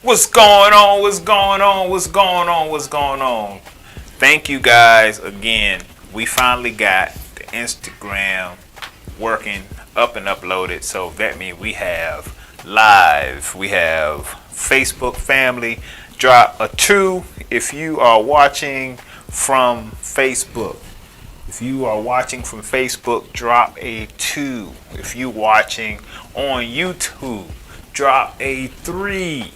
What's going on? What's going on? What's going on? What's going on? Thank you guys again. We finally got the Instagram working up and uploaded. So that means we have live. We have Facebook family. Drop a 2 if you are watching from Facebook. If you are watching from Facebook, drop a 2. If you watching on YouTube, drop a 3.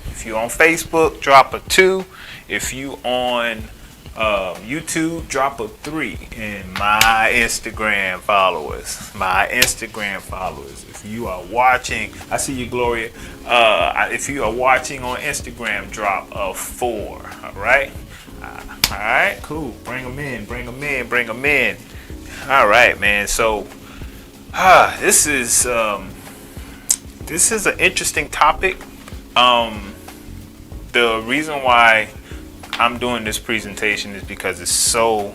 If you on Facebook, drop a 2. If you on YouTube, drop a 3. And my Instagram followers, if you are watching, I see you, Gloria. If you are watching on Instagram, drop a 4. All right. All right, cool. Bring them in. All right, man. So, this is an interesting topic. The reason why I'm doing this presentation is because it's so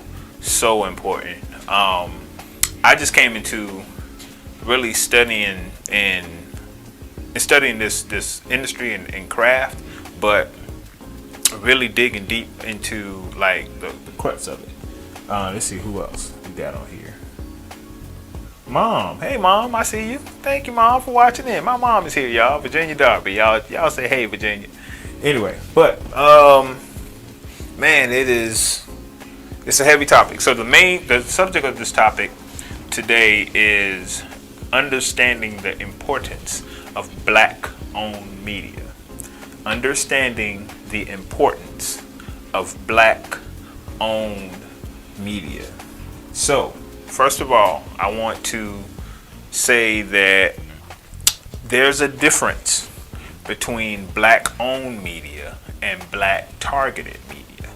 important. I just came into really studying this industry and craft, but really digging deep into like the crux of it. Let's see who else we got on here. Mom, hey mom, I see you. Thank you, mom, for watching in. My mom is here, y'all. Virginia Darby, y'all say hey, Virginia. Anyway, but man, it's a heavy topic. So the subject of this topic today is understanding the importance of black-owned media. Understanding the importance of black-owned media. So, first of all, I want to say that there's a difference between black-owned media and black-targeted media.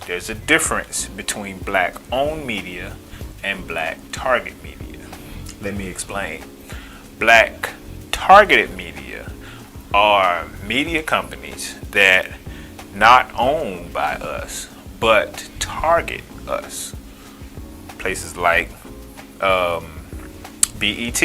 There's a difference between black-owned media and black-targeted media. Let me explain. Black-targeted media are media companies that not owned by us, but target us. Places like BET.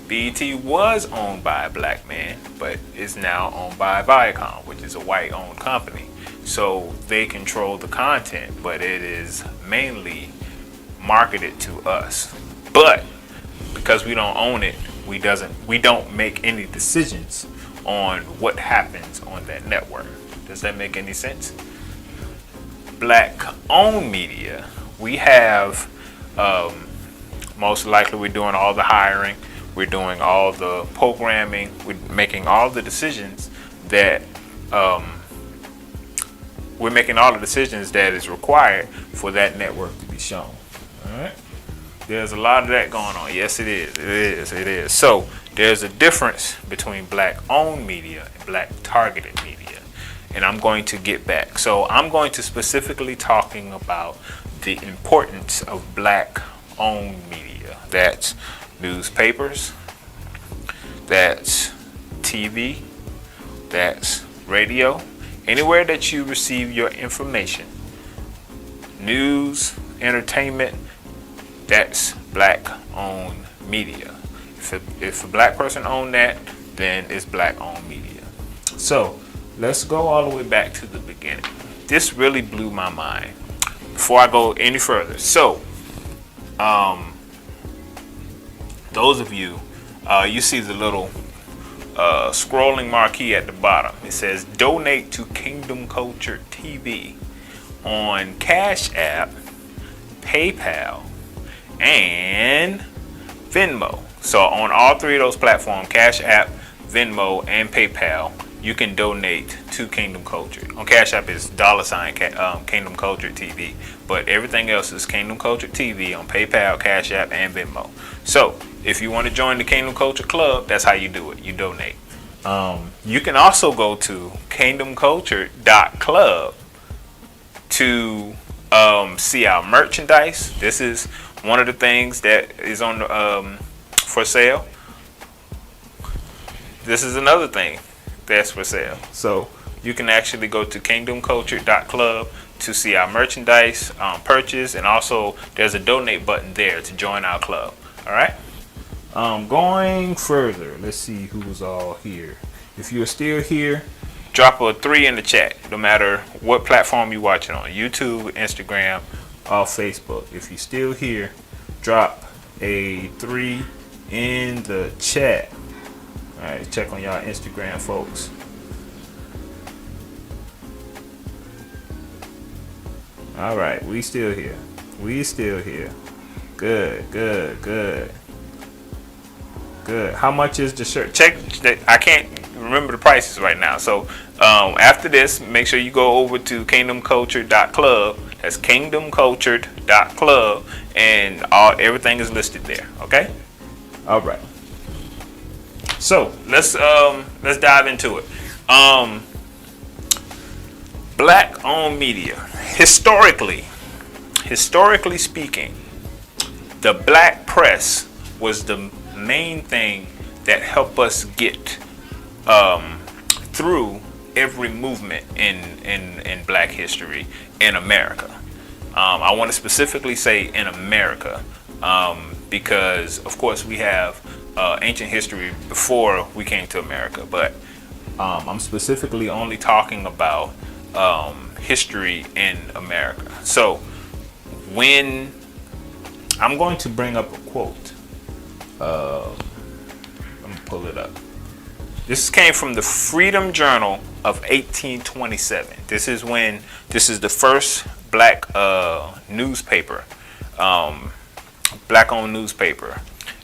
BET was owned by a black man, but is now owned by Viacom, which is a white-owned company. So they control the content, but it is mainly marketed to us. But because we don't own it, we don't make any decisions on what happens on that network. Does that make any sense? Black-owned media, we have most likely we're doing all the hiring, we're doing all the programming, we're making all the decisions that is required for that network to be shown. All right. There's a lot of that going on. Yes, it is. So there's a difference between black-owned media and black-targeted media, and I'm going to get back. So I'm going to specifically talking about the importance of black-owned media. That's newspapers, that's TV, that's radio, anywhere that you receive your information, news, entertainment, that's black-owned media. If a black person owned that, then it's black-owned media. So let's go all the way back to the beginning. This really blew my mind. Before I go any further, so those of you, you see the little scrolling marquee at the bottom. It says donate to Kingdom Culture TV on Cash App, PayPal, and Venmo. So on all three of those platforms, Cash App, Venmo, and PayPal, you can donate to Kingdom Culture. On Cash App is $ Kingdom Culture TV, but everything else is Kingdom Culture TV on PayPal, Cash App, and Venmo. So if you want to join the Kingdom Culture Club, that's how you do it. You donate. You can also go to kingdomculture.club to see our merchandise. This is one of the things that is on for sale. This is another thing that's for sale. So you can actually go to kingdomculture.club to see our merchandise purchase, and also there's a donate button there to join our club. All right. Going further, let's see who's all here. If you're still here, drop a 3 in the chat, no matter what platform you're watching on, YouTube, Instagram, or Facebook. If you're still here, drop a 3 in the chat. All right, check on y'all Instagram, folks. All right, we still here. We still here. Good, good, good. Good. How much is the shirt? Check. I can't remember the prices right now. So after this, make sure you go over to kingdomcultured.club. That's kingdomcultured.club, and everything is listed there. Okay. All right. So let's dive into it. Black-owned media. Historically speaking, the black press was the main thing that helped us get through every movement in black history in America. I want to specifically say in America, because of course we have ancient history before we came to America, but I'm specifically only talking about history in America. So when I'm going to bring up a quote, let me pull it up. This came from the Freedom Journal of 1827. This is the first black newspaper, black-owned newspaper,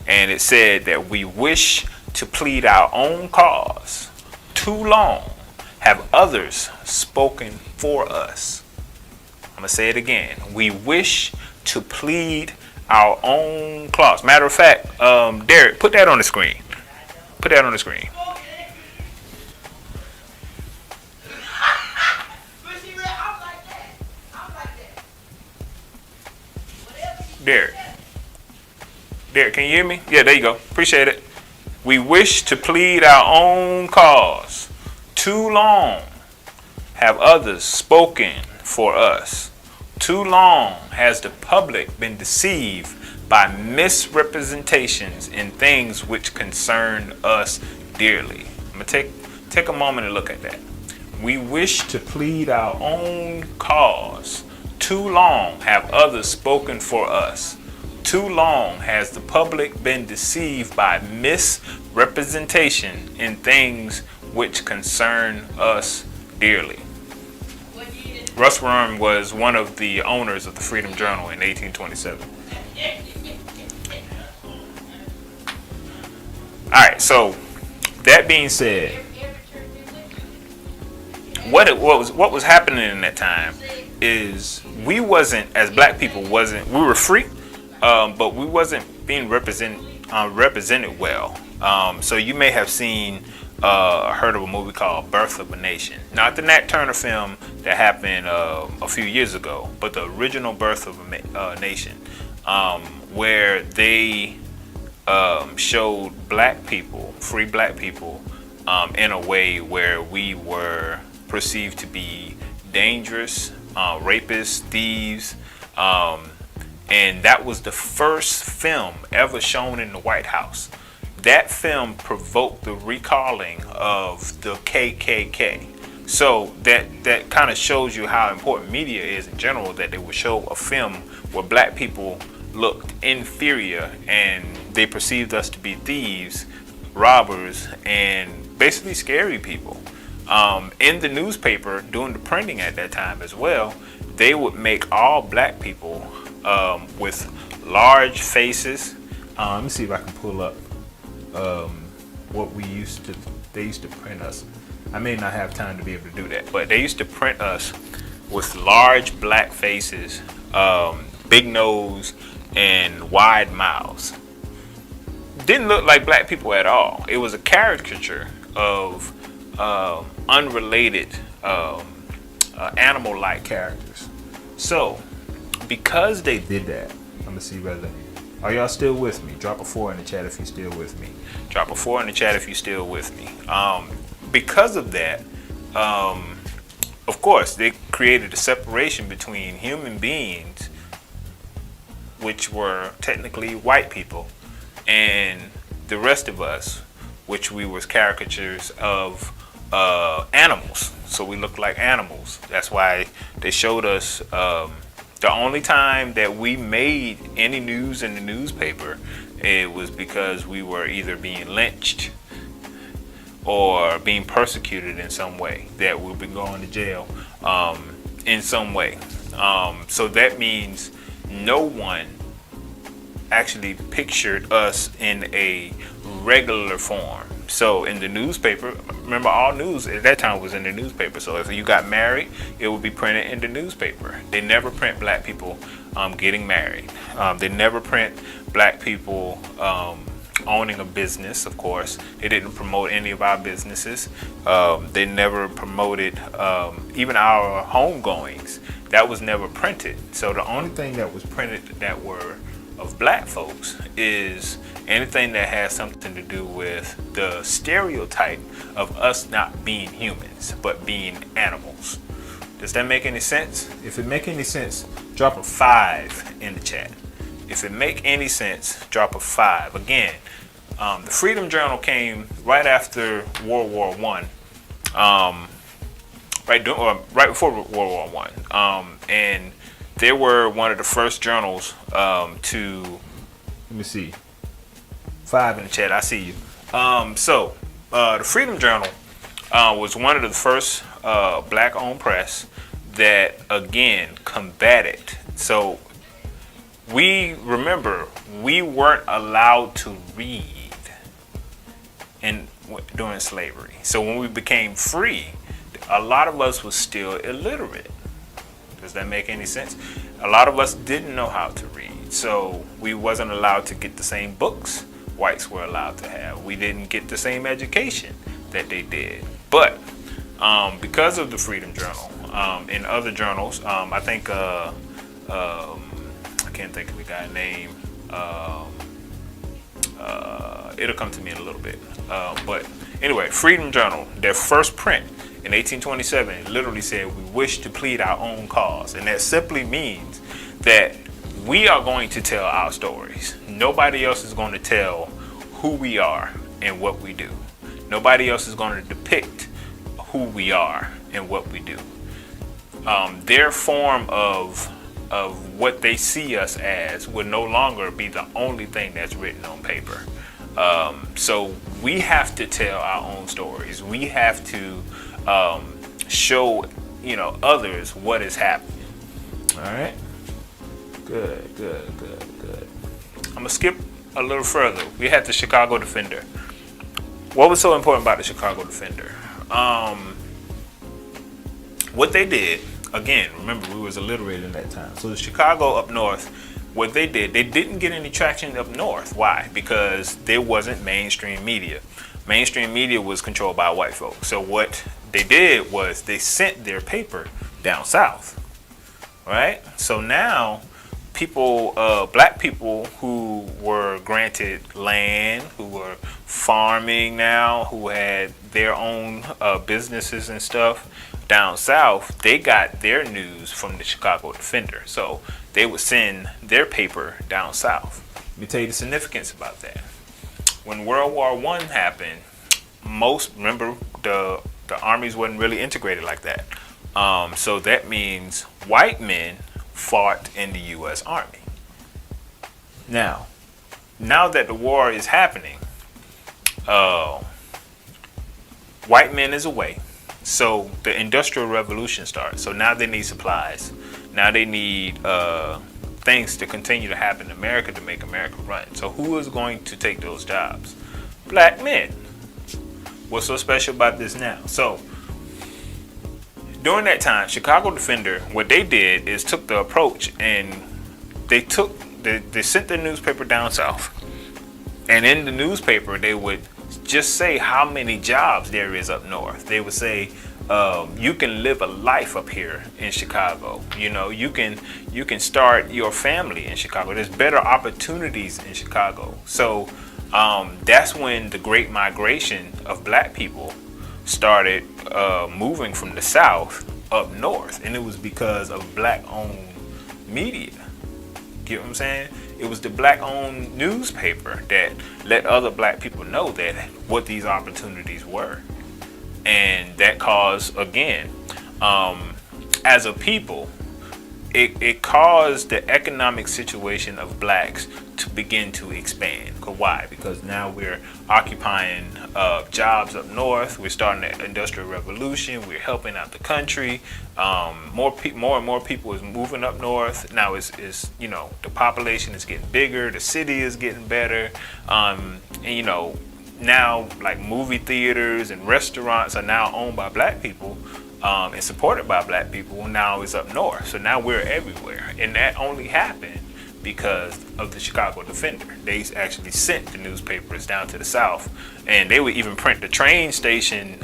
and it said that we wish to plead our own cause. Too long have others spoken for us. I'm gonna say it again. We wish to plead our own cause. Matter of fact, Derek, put that on the screen. Put that on the screen. Derek, can you hear me? Yeah, there you go. Appreciate it. We wish to plead our own cause. Too long have others spoken for us. Too long has the public been deceived by misrepresentations in things which concern us dearly. I'm going to take a moment and look at that. We wish to plead our own cause. Too long have others spoken for us. Too long has the public been deceived by misrepresentation in things which concern us dearly. Russ Worm was one of the owners of the Freedom Journal in 1827. All right, so that being said, what was happening in that time is we wasn't, as black people, we were free, but we wasn't being represented well. So you may have seen heard of a movie called Birth of a Nation. Not the Nat Turner film that happened a few years ago, but the original Birth of a Nation, where they showed black people, free black people, in a way where we were perceived to be dangerous, rapists, thieves, and that was the first film ever shown in the White House. That film provoked the recalling of the KKK. So that kind of shows you how important media is in general, that they would show a film where black people looked inferior and they perceived us to be thieves, robbers, and basically scary people. In the newspaper, doing the printing at that time as well, they would make all black people with large faces. Let me see if I can pull up what they used to print us. I may not have time to be able to do that, but they used to print us with large black faces, big nose, and wide mouths. Didn't look like black people at all. It was a caricature of unrelated animal-like characters. So because they did that, I'm gonna see whether, are y'all still with me? Drop a 4 in the chat if you're still with me. Drop a 4 in the chat if you're still with me. Because of that, of course, they created a separation between human beings, which were technically white people, and the rest of us, which we was caricatures of animals. So we look like animals. That's why they showed us the only time that we made any news in the newspaper, it was because we were either being lynched or being persecuted in some way, that we'll be going to jail in some way. So that means no one actually pictured us in a regular form. So in the newspaper, remember, all news at that time was in the newspaper. So if you got married, it would be printed in the newspaper. They never print black people getting married. They never print black people owning a business. Of course, they didn't promote any of our businesses. They never promoted even our homegoings. That was never printed. So the only thing that was printed that were of black folks is anything that has something to do with the stereotype of us not being humans but being animals. Does that make any sense? If it make any sense, drop a 5 in the chat. If it make any sense, drop a 5. Again, the Freedom Journal came right after World War One, right before World War One, and they were one of the first journals to. Let me see. 5 in the chat. I see you. So the Freedom Journal was one of the first black-owned press that again combated. So we remember we weren't allowed to read during slavery. So when we became free, a lot of us was still illiterate. Does that make any sense? A lot of us didn't know how to read, so we wasn't allowed to get the same books whites were allowed to have. We didn't get the same education that they did. But because of the Freedom Journal and other journals, I think I can't think of the guy's name. It'll come to me in a little bit. But anyway, Freedom Journal, their first print in 1827, it literally said, "We wish to plead our own cause," and that simply means that we are going to tell our stories. Nobody else is going to tell who we are and what we do. Nobody else is going to depict who we are and what we do. Their form of what they see us as will no longer be the only thing that's written on paper. So we have to tell our own stories. We have to show, others what is happening. All right. Good. I'm gonna skip a little further. We had the Chicago Defender. What was so important about the Chicago Defender? What they did, again, remember we was illiterate in that time. So the Chicago up north, what they did, they didn't get any traction up north. Why? Because there wasn't mainstream media. Mainstream media was controlled by white folks. So what they did was they sent their paper down south. Right? So now people, black people who were granted land, who were farming now, who had their own businesses and stuff down south, they got their news from the Chicago Defender. So they would send their paper down south. Let me tell you the significance about that. When World War One happened, remember the armies wasn't really integrated like that. So that means white men fought in the U.S. Army. Now that the war is happening, white men is away. So the Industrial Revolution starts. So now they need supplies. Now they need things to continue to happen in America to make America run. So who is going to take those jobs? Black men. What's so special about this now? So during that time, Chicago Defender, what they did is took the approach and they sent the newspaper down south. And in the newspaper, they would just say how many jobs there is up north. They would say, you can live a life up here in Chicago. You can start your family in Chicago. There's better opportunities in Chicago. So that's when the Great Migration of black people started moving from the south up north, and it was because of black-owned media. Get what I'm saying? It was the black-owned newspaper that let other black people know that what these opportunities were. And that caused, again, as a people, it caused the economic situation of blacks to begin to expand. Why? Because now we're occupying jobs up north. We're starting the industrial revolution. We're helping out the country. More and more people is moving up north. Now is the population is getting bigger. The city is getting better. And now like movie theaters and restaurants are now owned by black people. And supported by black people. Now is up north. So now we're everywhere. And that only happened because of the Chicago Defender. They actually sent the newspapers down to the South, and they would even print the train station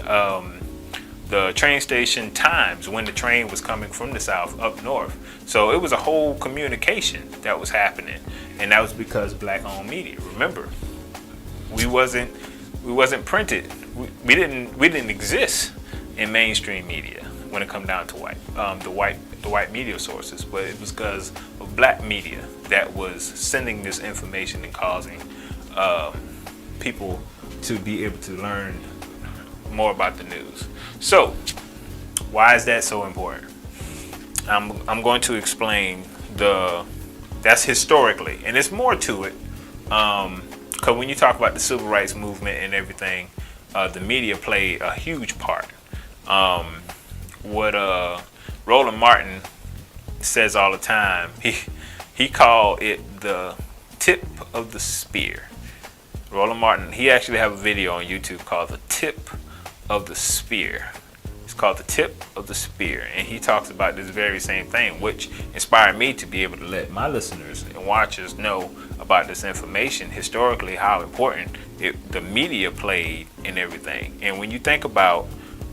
times when the train was coming from the South up north. So it was a whole communication that was happening, and that was because black-owned media. Remember, we wasn't printed. We didn't exist in mainstream media when it come down to the white media sources, but it was because of black media that was sending this information and causing people to be able to learn more about the news. So why is that so important? I'm going to explain that's historically, and it's more to it, because when you talk about the civil rights movement and everything, the media played a huge part. What Roland Martin says all the time, he called it the tip of the spear. Roland Martin, he actually have a video on YouTube called the tip of the spear. It's called the tip of the spear, and he talks about this very same thing, which inspired me to be able to let my listeners and watchers know about this information historically, how important the media played in everything. And when you think about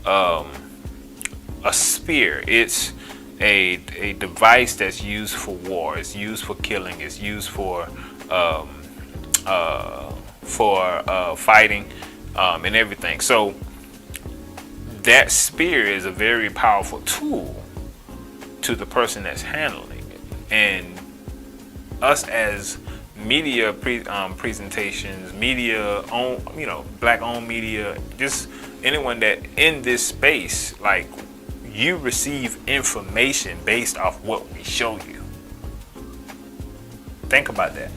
a spear, it's a device that's used for war. It's used for killing. It's used for fighting and everything. So that spear is a very powerful tool to the person that's handling it. And us as media presentations, media own, black-owned media, just anyone that in this space, like, you receive information based off what we show you. Think about that.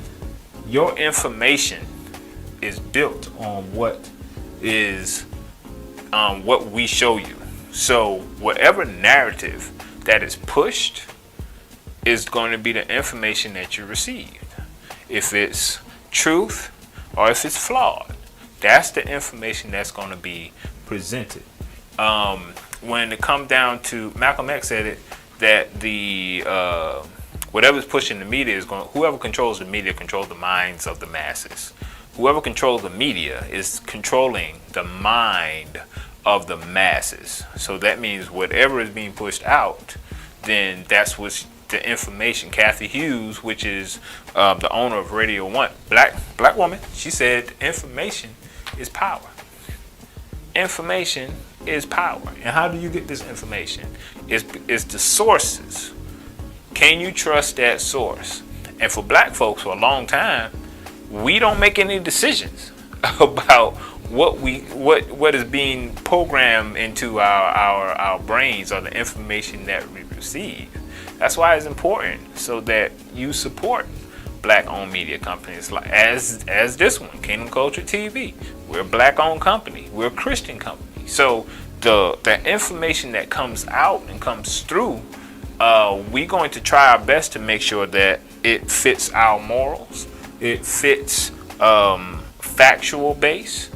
Your information is built on what we show you. So whatever narrative that is pushed is going to be the information that you received. If it's truth or if it's flawed, that's the information that's going to be presented. When it comes down to, Malcolm X said it, that the whatever's pushing the media whoever controls the media controls the minds of the masses. Whoever controls the media is controlling the mind of the masses. So that means whatever is being pushed out, then that's what's the information. Kathy Hughes, which is the owner of Radio One, black woman, she said information is power. Information is power. And how do you get this information? It's the sources. Can you trust that source? And for black folks, for a long time, we don't make any decisions about what is being programmed into our brains or the information that we receive. That's why it's important, so that you support black-owned media companies like as this one, Kingdom Culture TV. We're a black-owned company. We're a Christian company. So the information that comes out and comes through, we're going to try our best to make sure that it fits our morals. It fits factual base.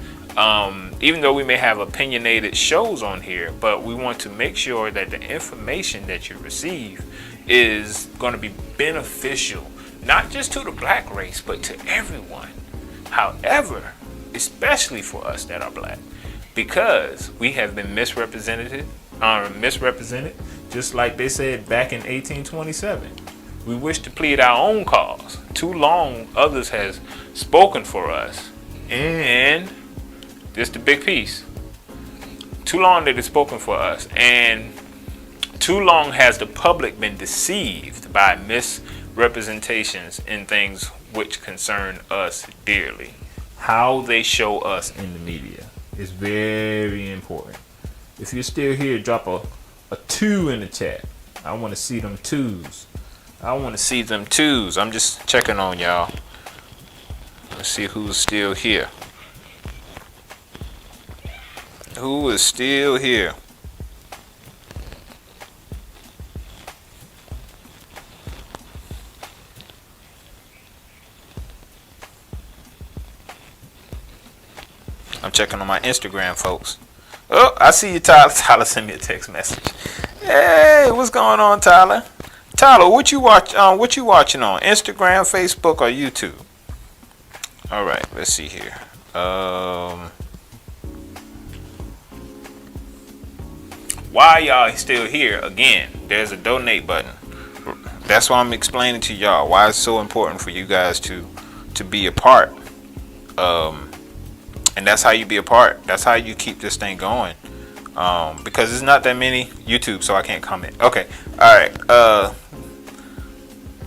Even though we may have opinionated shows on here, but we want to make sure that the information that you receive is going to be beneficial, not just to the black race, but to everyone. However, especially for us that are black, because we have been misrepresented, just like they said back in 1827. We wish to plead our own cause. Too long others has spoken for us, and this the big piece. Too long that it's spoken for us, and too long has the public been deceived by misrepresentations in things which concern us dearly. How they show us in the media is very important. If you're still here, drop a 2 in the chat. I want to see them 2s. I want to see them 2s. I'm just checking on y'all. Let's see who's still here. Who is still here? I'm checking on my Instagram, folks. Oh, I see you, Tyler. Tyler sent me a text message. Hey, what's going on, Tyler? Tyler, what you watching on? Instagram, Facebook, or YouTube? All right, let's see here. Why y'all still here? Again, there's a donate button. That's why I'm explaining to y'all why it's so important for you guys to be a part. And that's how you be a part. That's how you keep this thing going. Because there's not that many YouTube, so I can't comment. Okay. All right.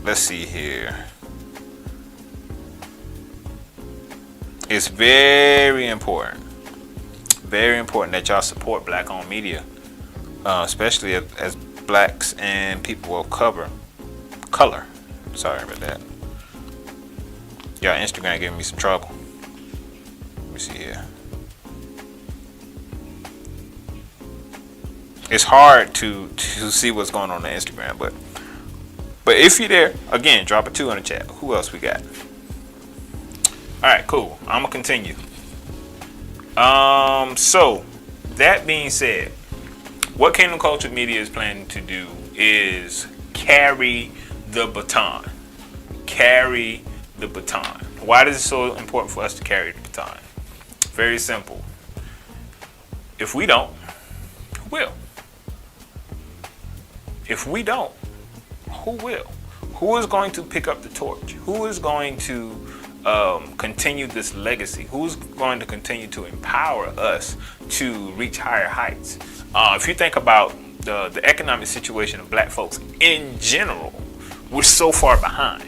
Let's see here. It's very important that y'all support black-owned media, especially as blacks and people of color. Sorry about that. Y'all Instagram giving me some trouble. Let me see here. It's hard to see what's going on Instagram, but if you're there, again, drop a 2 in the chat. Who else we got? All right, cool. I'm gonna continue. So that being said, what Kingdom Culture Media is planning to do is carry the baton. Carry the baton. Why is it so important for us to carry the baton? Very simple. If we don't, who will? If we don't, who will? Who is going to pick up the torch? Who is going to continue this legacy? Who's going to continue to empower us to reach higher heights? If you think about the economic situation of black folks in general, we're so far behind.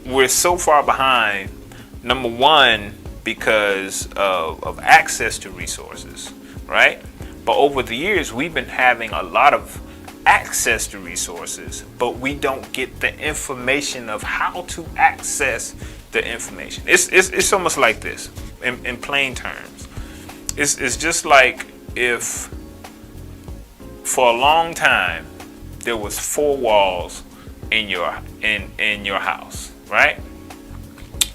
We're so far behind, number one, because of access to resources, right? But over the years, we've been having a lot of access to resources, but we don't get the information of how to access the information. It's almost like this, in plain terms. It's just like if for a long time there was 4 walls in your house, right?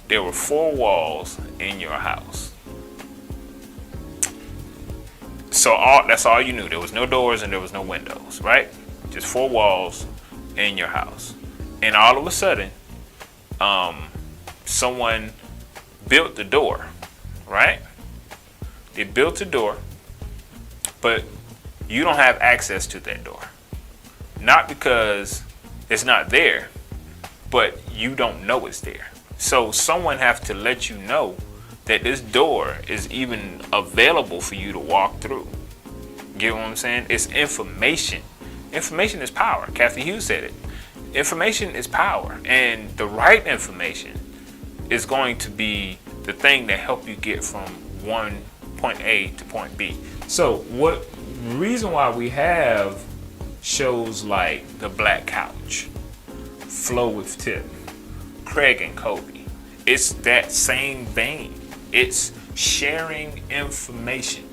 There were 4 walls in your house. So that's all you knew. There was no doors and there was no windows, right? Just 4 walls in your house. And all of a sudden, someone built the door, right? They built a door, but you don't have access to that door. Not because it's not there, but you don't know it's there. So someone has to let you know that this door is even available for you to walk through. Get what I'm saying? It's information. Information is power. Kathy Hughes said it. Information is power, and the right information is going to be the thing that help you get from point A to point B. So what reason why we have shows like The Black Couch, Flow with Tip, Craig and Kobe, it's that same vein. It's sharing information.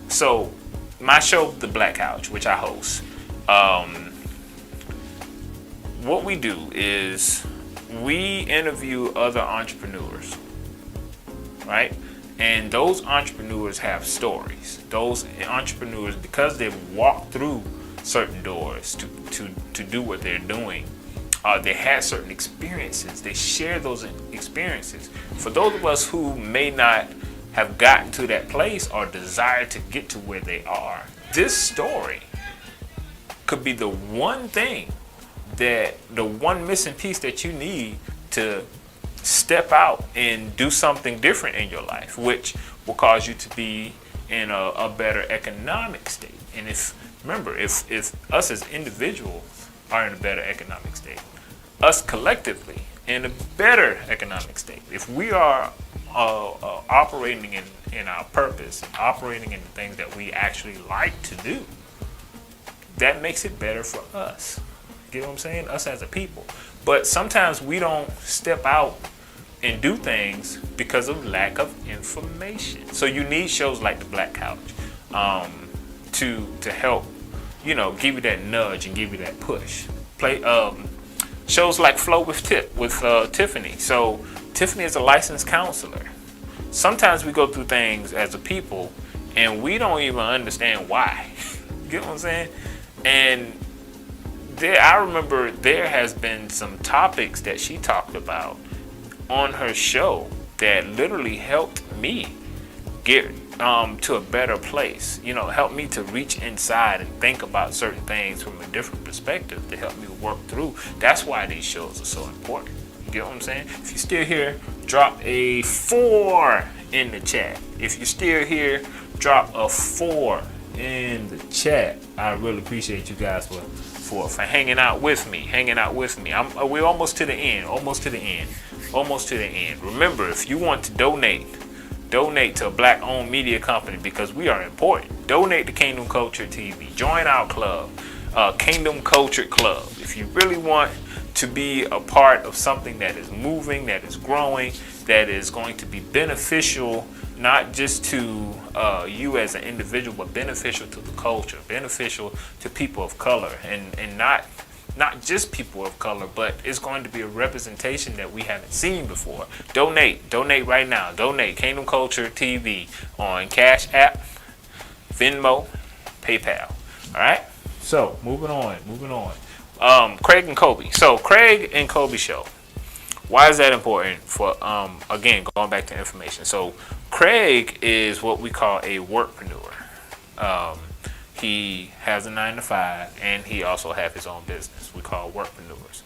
So my show, The Black Couch, which I host, what we do is we interview other entrepreneurs, right? And those entrepreneurs have stories. Those entrepreneurs, because they've walked through certain doors to do what they're doing, they had certain experiences. They share those experiences. For those of us who may not have gotten to that place or desire to get to where they are, this story could be the one thing, that the one missing piece that you need to step out and do something different in your life, which will cause you to be in a better economic state. And if us as individuals are in a better economic state, us collectively in a better economic state, if we are operating in our purpose, operating in the things that we actually like to do, that makes it better for us. Get what I'm saying? Us as a people. But sometimes we don't step out and do things because of lack of information. So you need shows like the Black Couch to help, give you that nudge and give you that push. Play shows like Flow with Tiffany. So Tiffany is a licensed counselor. Sometimes we go through things as a people and we don't even understand why. Get what I'm saying? And I remember there has been some topics that she talked about on her show that literally helped me get to a better place. Helped me to reach inside and think about certain things from a different perspective to help me work through. That's why these shows are so important. You get what I'm saying? If you're still here, drop a 4 in the chat. If you're still here, drop a 4 in the chat. I really appreciate you guys for hanging out with me. We're almost to the end. Remember, if you want to donate to a black-owned media company because we are important. Donate to Kingdom Culture TV. Join our club, Kingdom Culture Club. If you really want to be a part of something that is moving, that is growing, that is going to be beneficial, not just to you as an individual, but beneficial to the culture, beneficial to people of color, and not just people of color, but it's going to be a representation that we haven't seen before. Donate right now. Donate Kingdom Culture TV on Cash App, Venmo, PayPal. All right. So moving on. Craig and Kobe. So Craig and Kobe show. Why is that important? For again, going back to information. So Craig is what we call a workpreneur. He has a 9-to-5, and he also have his own business. We call workpreneurs.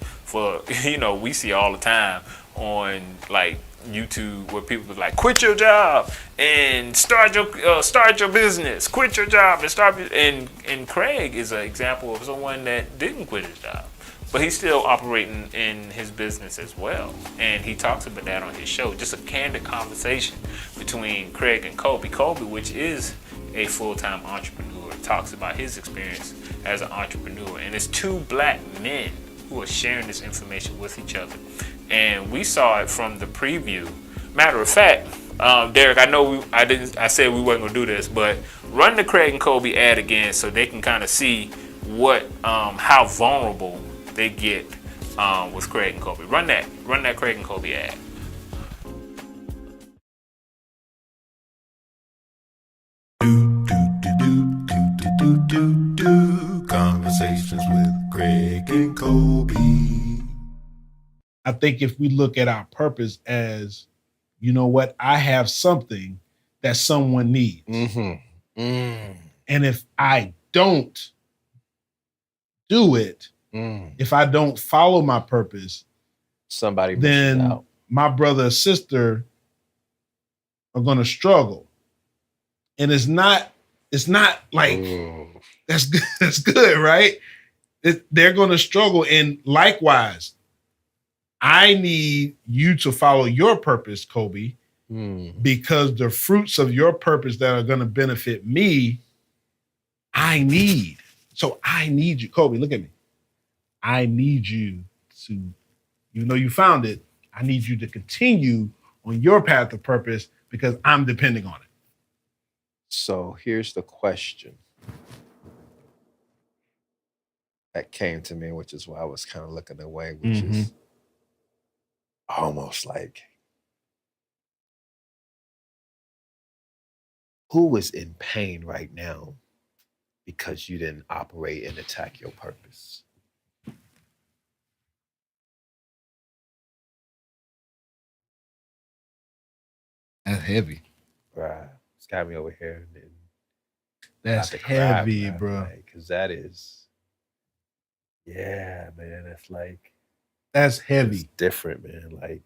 We see all the time on like YouTube where people are like, quit your job and start your business. Quit your job and start. And Craig is an example of someone that didn't quit his job, but he's still operating in his business as well. And he talks about that on his show. Just a candid conversation between Craig and Kobe. Kobe, which is a full-time entrepreneur, talks about his experience as an entrepreneur. And it's two black men who are sharing this information with each other. And we saw it from the preview. Matter of fact, Derek, I know I said we weren't gonna do this, but run the Craig and Kobe ad again so they can kind of see how vulnerable they get with Craig and Kobe. Run that Craig and Kobe ad. Conversations with Craig and Kobe. I think if we look at our purpose as, you know what, I have something that someone needs. Mm-hmm. And if I don't do it, if I don't follow my purpose, then out. My brother or sister are going to struggle. And it's not like that's good. That's good, right? They're going to struggle. And likewise, I need you to follow your purpose, Kobe, because the fruits of your purpose that are going to benefit me, I need. So I need you, Kobe. Look at me. I need you to, even though you found it, I need you to continue on your path of purpose because I'm depending on it. So here's the question that came to me, which is why I was kind of looking away, which is almost like, who is in pain right now because you didn't operate and attack your purpose? That's heavy. Right. It's got me over here. And that's heavy, bro. Because that is, yeah, man. It's like, that's heavy. It's different, man. Like,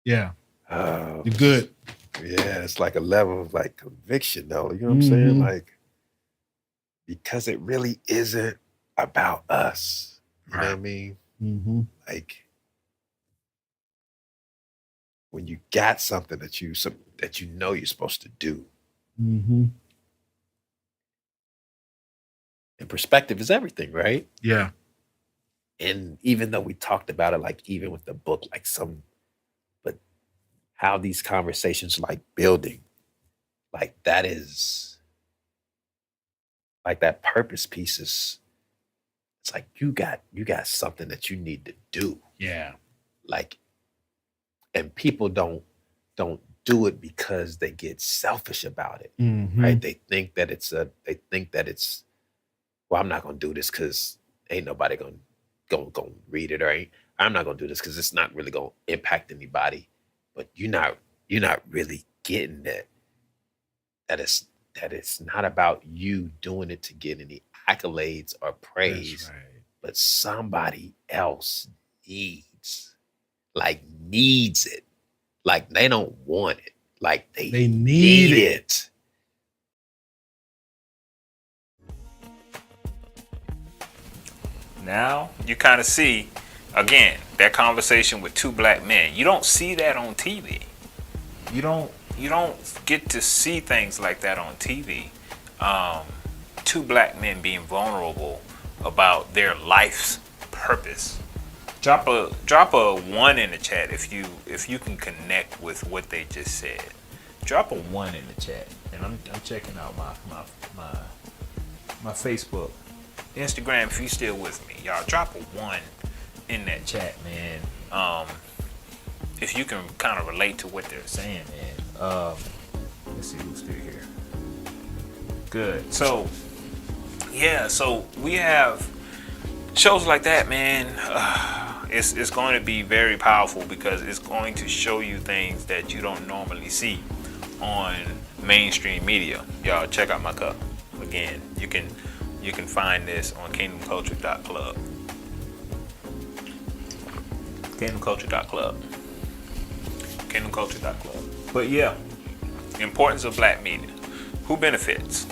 yeah. You're good. Yeah, it's like a level of like conviction, though. You know what I'm saying? Like, because it really isn't about us. You know what I mean? Mm-hmm. Like when you got something that you know you're supposed to do. Mm-hmm. And perspective is everything, right? Yeah. And even though we talked about it, like even with the book, but how these conversations like building, like that is like that purpose piece is, it's like you got something that you need to do. Yeah. Like, and people don't do it because they get selfish about it. Mm-hmm. Right? They think that it's well, I'm not gonna do this because ain't nobody gonna read it, or I'm not gonna do this because it's not really gonna impact anybody. But you're not really getting that it's not about you doing it to get any accolades or praise. That's right. But somebody else needs it. Like they don't want it. Like they need it. Now you kind of see, again, that conversation with two black men. You don't see that on TV. You don't get to see things like that on TV. Two black men being vulnerable about their life's purpose. Drop a 1 in the chat if you can connect with what they just said. Drop a 1 in the chat, and I'm checking out my Facebook, Instagram. If you still with me, y'all, drop a 1 in that chat, man. If you can kind of relate to what they're saying, man. Let's see who's still here. Good. So yeah, so we have shows like that, man. It's going to be very powerful because it's going to show you things that you don't normally see on mainstream media. Y'all check out my cup. Again, you can find this on kingdomculture.club. Kingdomculture.club. Kingdomculture.club. But yeah, importance of black media. Who benefits?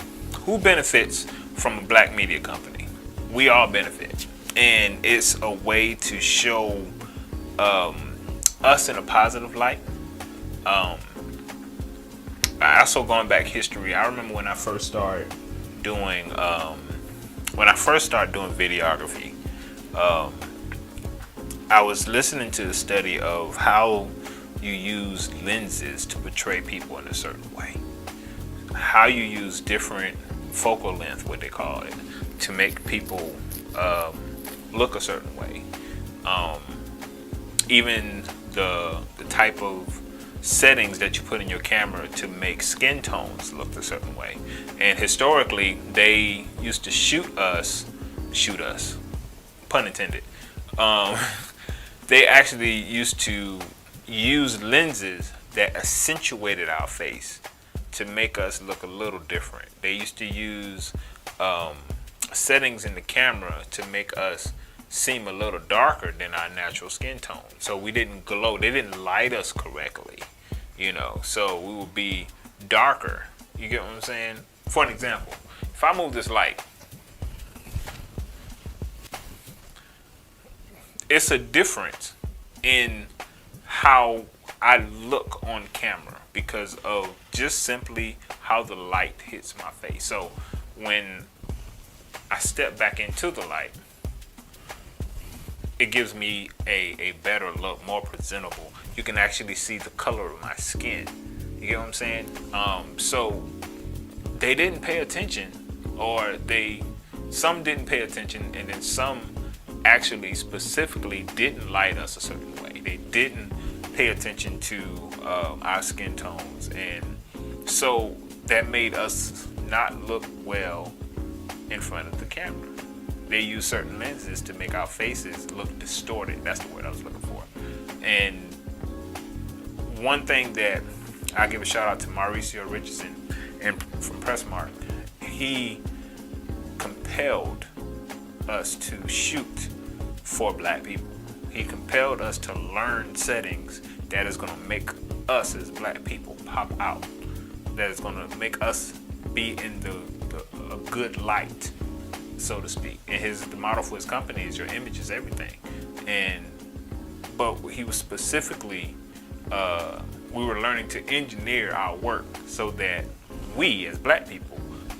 Who benefits from a black media company? We all benefit. And it's a way to show us in a positive light. Also going back history, I remember when I first started doing videography, I was listening to the study of how you use lenses to portray people in a certain way. How you use different focal length, what they call it, to make people look a certain way. Even the type of settings that you put in your camera to make skin tones look a certain way. And historically, they used to shoot us, pun intended. They actually used to use lenses that accentuated our face to make us look a little different. They used to use settings in the camera to make us seem a little darker than our natural skin tone. So we didn't glow. They didn't light us correctly, so we would be darker. You get what I'm saying? For an example, if I move this light, it's a difference in how I look on camera because of just simply how the light hits my face. So when I step back into the light, it gives me a better look, more presentable. You can actually see the color of my skin. You get what I'm saying? So they didn't pay attention, or some didn't pay attention, and then some actually specifically didn't light us a certain way. They didn't pay attention to our skin tones, and so that made us not look well in front of the camera. They use certain lenses to make our faces look distorted. That's the word I was looking for. And one thing that I give a shout out to Mauricio Richardson from Pressmark, he compelled us to shoot for black people. He compelled us to learn settings that is going to make us as black people pop out. That is going to make us be in a good light. so to speak. And the model for his company is your image is everything. But he was specifically, we were learning to engineer our work so that we as black people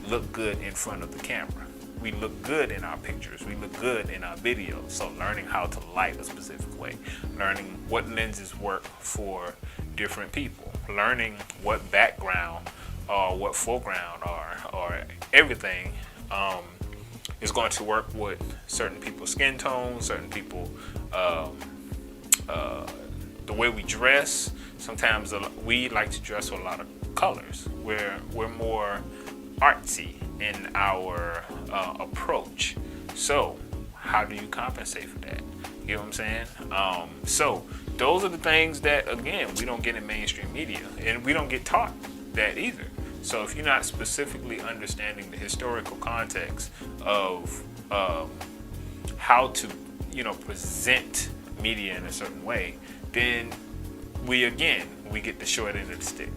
look good in front of the camera. We look good in our pictures. We look good in our videos. So learning how to light a specific way, learning what lenses work for different people, learning what background or what foreground or everything is going to work with certain people's skin tones, certain people, the way we dress. Sometimes we like to dress with a lot of colors. We're more artsy in our approach. So how do you compensate for that? You know what I'm saying? So those are the things that, again, we don't get in mainstream media, and we don't get taught that either. So if you're not specifically understanding the historical context of how to, present media in a certain way, then we get the short end of the stick.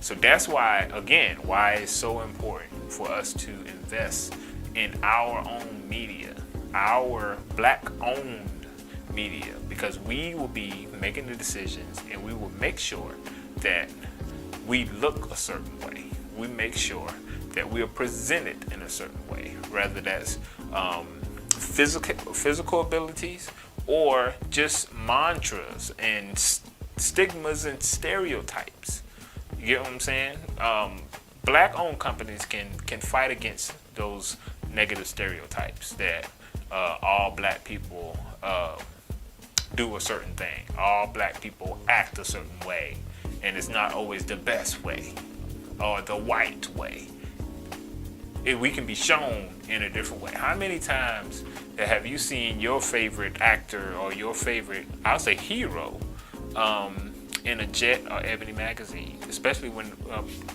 So that's why it's so important for us to invest in our own media, our black-owned media, because we will be making the decisions and we will make sure that we look a certain way. We make sure that we are presented in a certain way, whether that's physical abilities or just mantras and stigmas and stereotypes. You get what I'm saying? Black-owned companies can fight against those negative stereotypes that all black people do a certain thing. All black people act a certain way, and it's not always the best way or the white way. We can be shown in a different way. How many times have you seen your favorite actor or your favorite, I'll say hero, in a Jet or Ebony magazine, especially when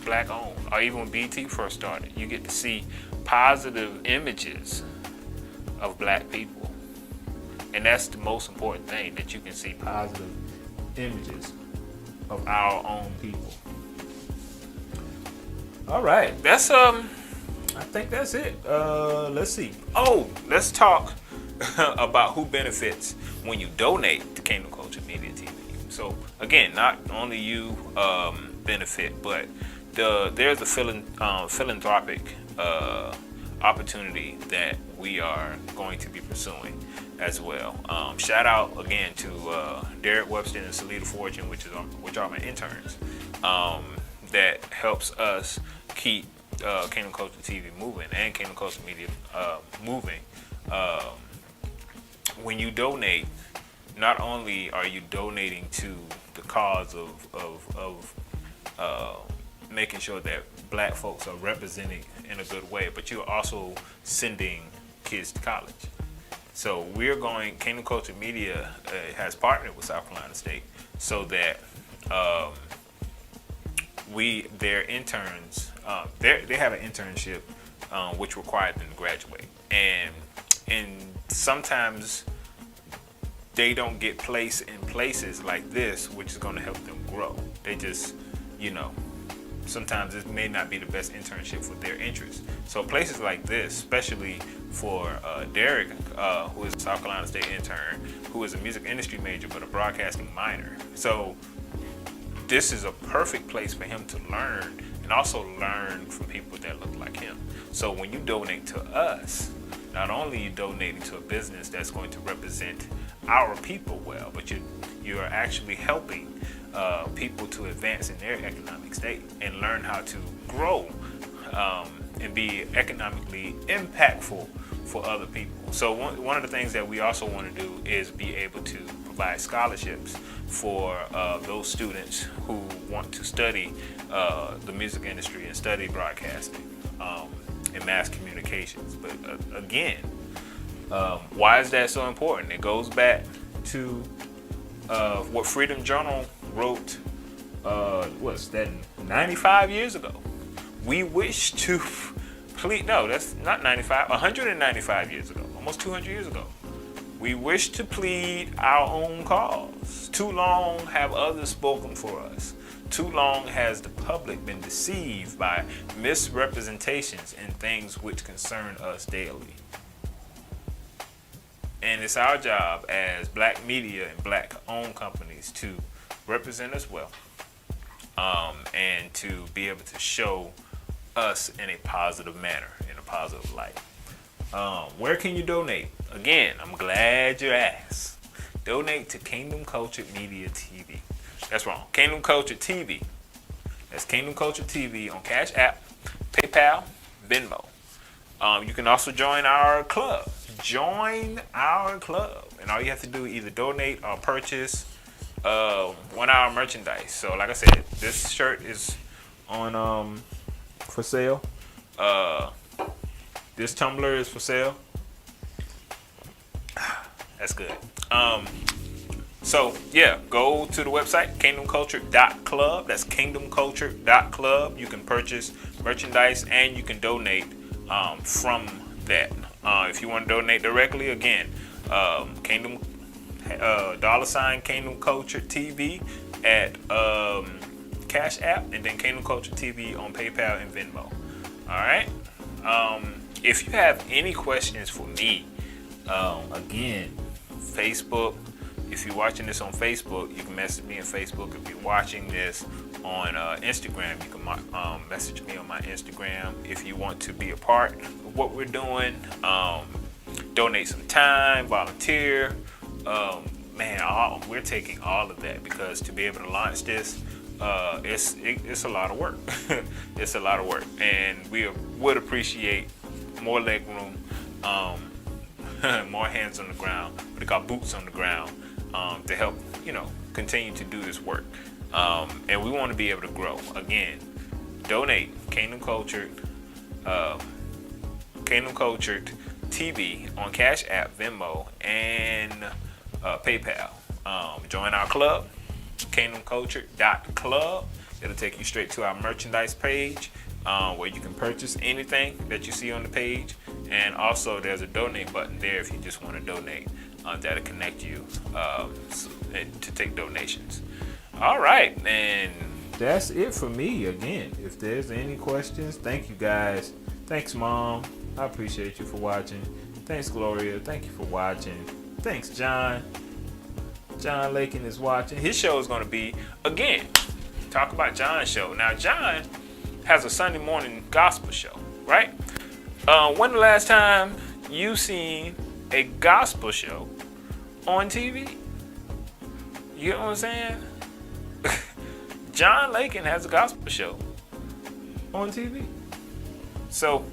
black owned, or even when BT first started? You get to see positive images of black people. And that's the most important thing, that you can see positive images of our own people. All right, that's I think that's it. Let's see. Let's talk about who benefits when you donate to Kingdom Culture Media TV. So again, not only you benefit, but there's a philanthropic opportunity that we are going to be pursuing as well. Shout out again to Derek Webster and Salida Fortune, which are my interns, that helps us keep Kingdom Culture TV moving and Kingdom Culture Media moving. When you donate, not only are you donating to the cause of making sure that black folks are represented in a good way, but you're also sending kids to college. So Kingdom Culture Media has partnered with South Carolina State so that their interns, they have an internship which required them to graduate, and sometimes they don't get placed in places like this, which is going to help them grow. They just, sometimes this may not be the best internship for their interests. So places like this, especially for Derek, who is a South Carolina State intern, who is a music industry major but a broadcasting minor. So this is a perfect place for him to learn, and also learn from people that look like him. So when you donate to us, not only are you donating to a business that's going to represent our people well, but you're actually helping people to advance in their economic state and learn how to grow and be economically impactful for other people. So one of the things that we also want to do is be able to provide scholarships for those students who want to study the music industry and study broadcasting and mass communications. But again, why is that so important? It goes back to what Freedom Journal wrote, what's that, 95 years ago. We wish to plead, no, that's not 95, 195 years ago, almost 200 years ago. We wish to plead our own cause. Too long have others spoken for us. Too long has the public been deceived by misrepresentations and things which concern us daily. And it's our job as black media and black owned companies to represent us well, and to be able to show us in a positive manner, in a positive light. Where can you donate? Again, I'm glad you asked. Donate to Kingdom Cultured Media TV. That's wrong. Kingdom Cultured TV. That's Kingdom Cultured TV on Cash App, PayPal, Venmo. You can also join our club. Join our club. And all you have to do is either donate or purchase 1 hour merchandise. So like I said, this shirt is on for sale. This tumbler is for sale. That's good. So yeah, go to the website kingdomculture.club. That's kingdomculture.club. You can purchase merchandise and you can donate from that. If you want to donate directly, again, Kingdom $Kingdom Culture TV at Cash App, and then Kingdom Culture TV on PayPal and Venmo. All right. If you have any questions for me, again, Facebook. If you're watching this on Facebook, you can message me on Facebook. If you're watching this on Instagram, you can message me on my Instagram. If you want to be a part of what we're doing, donate some time, volunteer. We're taking all of that, because to be able to launch this, it's a lot of work. It's a lot of work, and we would appreciate more leg room, more hands on the ground. What they call boots on the ground. To help, continue to do this work. And we want to be able to grow. Again, donate Kingdom Cultured TV on Cash App, Venmo, and PayPal. Join our club, kingdomculture.club. It'll take you straight to our merchandise page, where you can purchase anything that you see on the page. And also there's a donate button there if you just want to donate. That'll connect you to take donations. All right, and that's it for me. Again, if there's any questions, thank you guys. Thanks, Mom. I appreciate you for watching. Thanks, Gloria. Thank you for watching. Thanks, John. John Lakin is watching. His show is going to be, again, talk about John's show. Now, John has a Sunday morning gospel show, right? When the last time you seen a gospel show on TV? You know what I'm saying? John Lakin has a gospel show on TV. So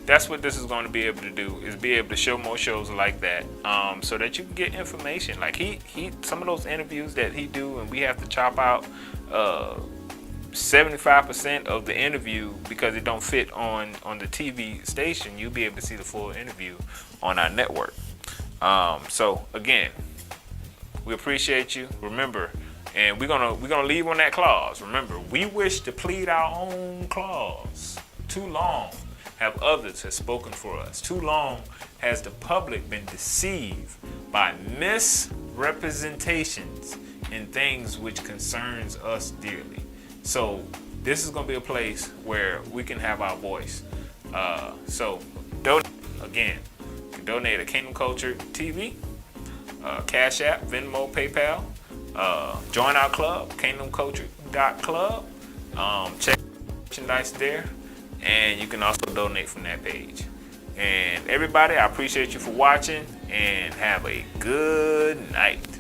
that's what this is going to be able to do, is be able to show more shows like that, so that you can get information. Like he some of those interviews that he do, and we have to chop out 75% of the interview because it don't fit on the TV station. You'll be able to see the full interview on our network. So again, we appreciate you. Remember, and we're gonna leave on that clause. Remember, we wish to plead our own clause. Too long have others have spoken for us. Too long has the public been deceived by misrepresentations in things which concerns us dearly. So this is gonna be a place where we can have our voice. So donate again. Donate at Kingdom Culture TV, Cash App, Venmo, PayPal. Join our club, kingdomculture.club. Check merchandise there, and you can also donate from that page. And everybody, I appreciate you for watching, and have a good night.